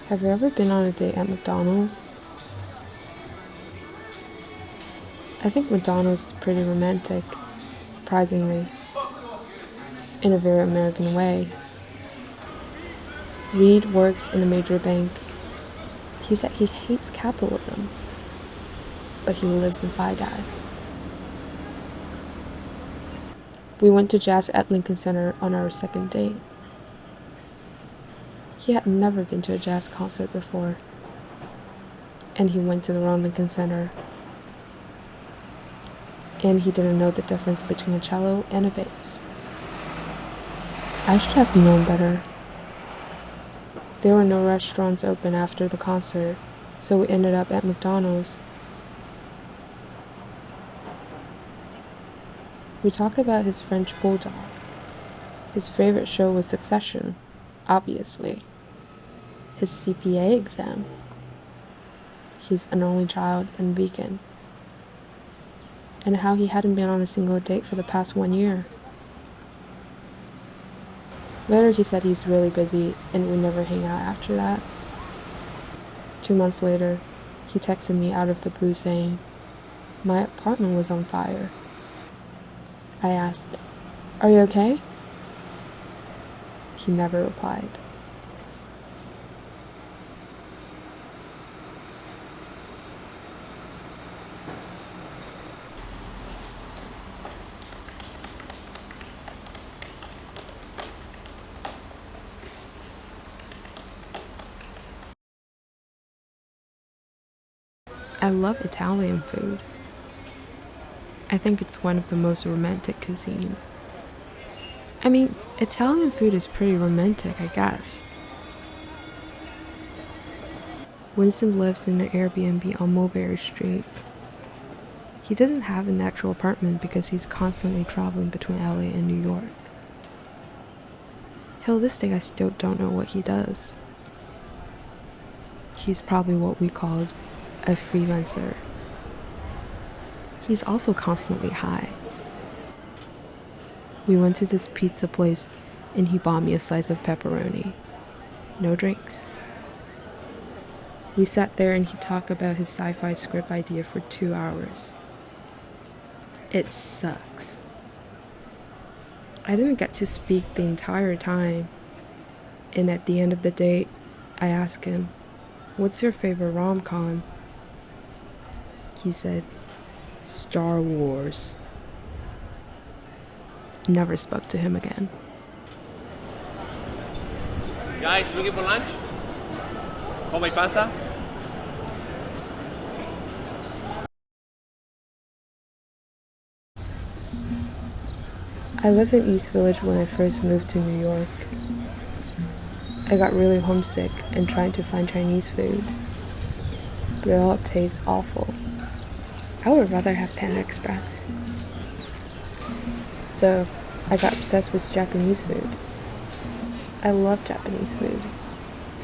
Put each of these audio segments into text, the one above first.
Have you ever been on a date at McDonald's? I think McDonald's is pretty romantic, surprisingly, in a very American way. Reed works in a major bank. He said he hates capitalism, but he lives in FIDI. We went to jazz at Lincoln Center on our second date. He had never been to a jazz concert before, and he went to the wrong Lincoln Center. And he didn't know the difference between a cello and a bass. I should have known better. There were no restaurants open after the concert, so we ended up at McDonald's. We talked about his French bulldog. His favorite show was Succession, obviously. His CPA exam. He's an only child and vegan. And how he hadn't been on a single date for the past 1 year. Later he said he's really busy and would never hang out after that. 2 months later, he texted me out of the blue saying, "My apartment was on fire." I asked, "Are you okay?" He never replied. I love Italian food. I think it's one of the most romantic cuisine. I mean, Italian food is pretty romantic, I guess. Winston lives in an Airbnb on Mulberry Street. He doesn't have an actual apartment because he's constantly traveling between LA and New York. Till this day, I still don't know what he does. He's probably what we call a freelancer. He's also constantly high. We went to this pizza place and he bought me a slice of pepperoni. No drinks. We sat there and he talked about his sci-fi script idea for 2 hours. It sucks. I didn't get to speak the entire time. And at the end of the date, I asked him, "What's your favorite rom-com?" He said, "Star Wars." Never spoke to him again. Guys, looking for lunch? Homemade pasta? I lived in East Village when I first moved to New York. I got really homesick and tried to find Chinese food, but it all tastes awful. I would rather have Panda Express. So I got obsessed with Japanese food. I love Japanese food.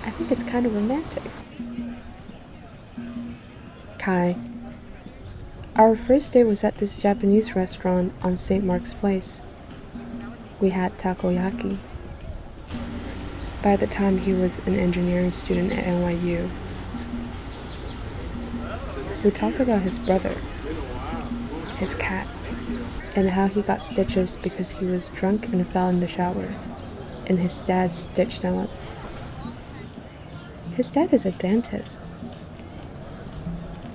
I think it's kind of romantic. Kai. Our first date was at this Japanese restaurant on St. Mark's Place. We had takoyaki. By the time he was an engineering student at NYU. We talked about his brother, his cat, and how he got stitches because he was drunk and fell in the shower, and his dad stitched them up. His dad is a dentist.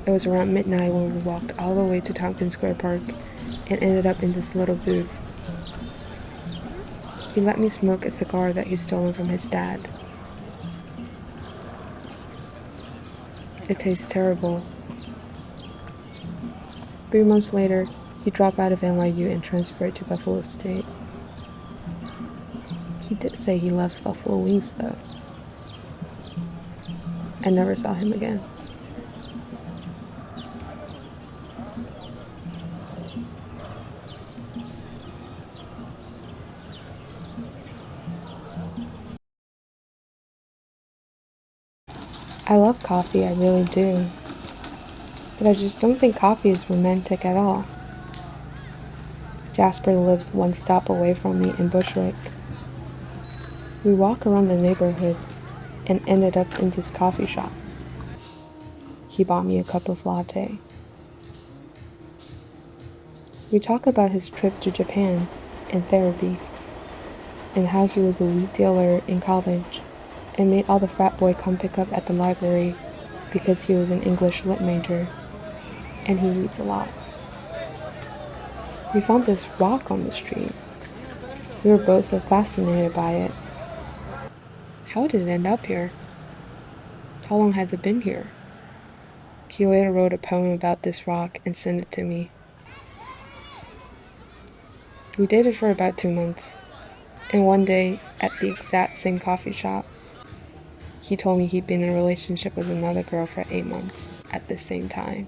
It was around midnight when we walked all the way to Tompkins Square Park and ended up in this little booth. He let me smoke a cigar that he'd stolen from his dad. It tastes terrible. 3 months later, he dropped out of NYU and transferred to Buffalo State. He did say he loves buffalo wings, though. I never saw him again. I love coffee, I really do. But I just don't think coffee is romantic at all. Jasper lives 1 stop away from me in Bushwick. We walk around the neighborhood, and ended up in this coffee shop. He bought me a cup of latte. We talk about his trip to Japan and therapy, and how he was a weed dealer in college and made all the frat boy come pick up at the library because he was an English lit major and he reads a lot. We found this rock on the street. We were both so fascinated by it. How did it end up here? How long has it been here? He later wrote a poem about this rock and sent it to me. We dated for about 2 months, and one day, at the exact same coffee shop, he told me he'd been in a relationship with another girl for 8 months at the same time.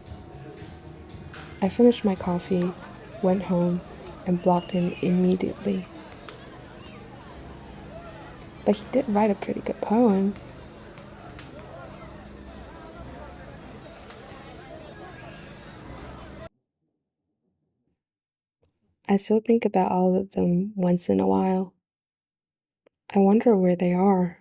I finished my coffee, went home, and blocked him immediately. But he did write a pretty good poem. I still think about all of them once in a while. I wonder where they are.